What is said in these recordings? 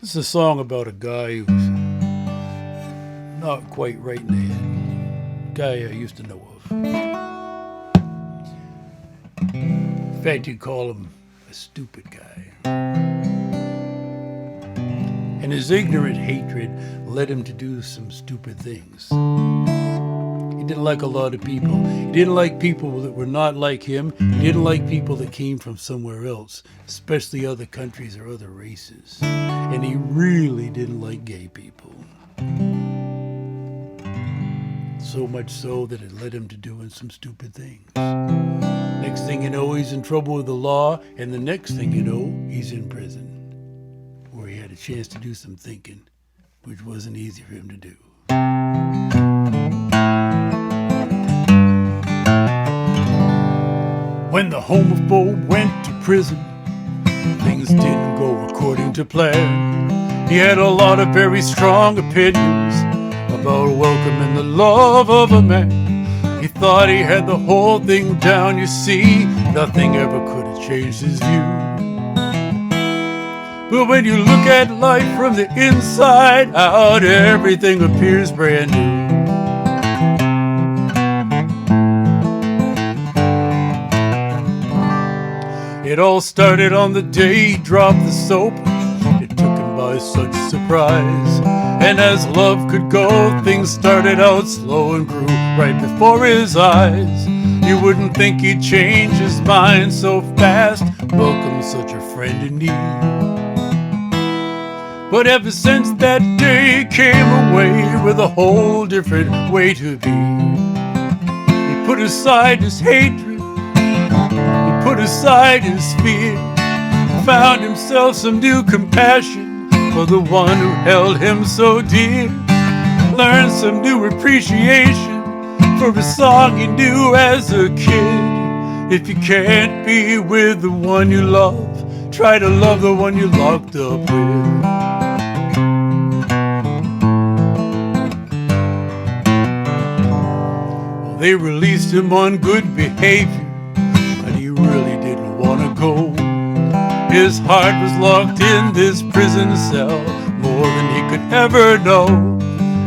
It's a song about a guy who's not quite right in the head. Guy I used to know of. In fact, you'd call him a stupid guy. And his ignorant hatred led him to do some stupid things. He didn't like a lot of people. He didn't like people that were not like him. He didn't like people that came from somewhere else, especially other countries or other races. And he really didn't like gay people. So much so that it led him to doing some stupid things. Next thing you know, he's in trouble with the law, and the next thing you know, he's in prison, where he had a chance to do some thinking, which wasn't easy for him to do. When the homophobe went to prison, things didn't go according to plan. He had a lot of very strong opinions about welcoming the love of a man. He thought he had the whole thing down, you see. Nothing ever could have changed his view. But when you look at life from the inside out, everything appears brand new. It all started on the day he dropped the soap. It took him by such surprise. And as love could go, things started out slow and grew right before his eyes. You wouldn't think he'd change his mind so fast. Welcome such a friend in need. But ever since that day, he came away with a whole different way to be. He put aside his hatred, put aside his fear, found himself some new compassion for the one who held him so dear. Learned some new appreciation for a song he knew as a kid. If you can't be with the one you love, try to love the one you're locked up with. Well, they released him on good behavior, really didn't want to go. His heart was locked in this prison cell more than he could ever know.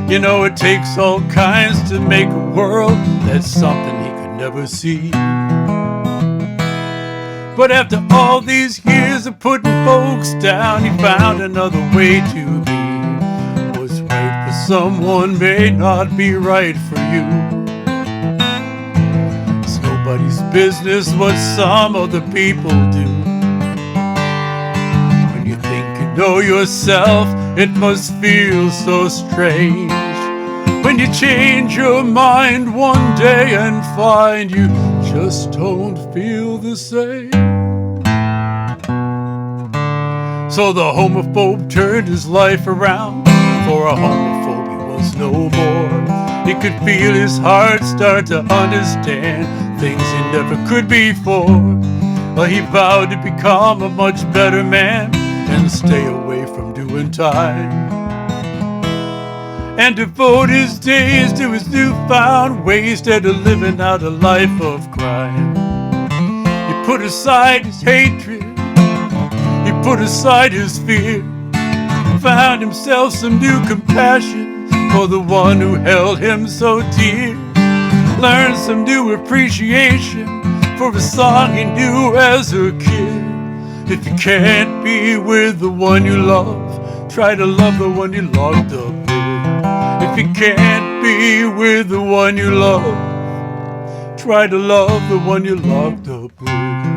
You know, it takes all kinds to make a world. That's something he could never see. But after all these years of putting folks down, he found another way to be. What's right for someone may not be right for you. Nobody's business what some other people do. When you think you know yourself, it must feel so strange when you change your mind one day and find you just don't feel the same. So the homophobe turned his life around. For a homophobe he was no more. He could feel his heart start to understand things he never could before. But he vowed to become a much better man and stay away from doing time, and devote his days to his newfound ways instead of living out a life of crime. He put aside his hatred, he put aside his fear, found himself some new compassion for the one who held him so dear. Learned some new appreciation for a song he knew as a kid. If you can't be with the one you love, try to love the one you locked up with. If you can't be with the one you love, try to love the one you locked up with.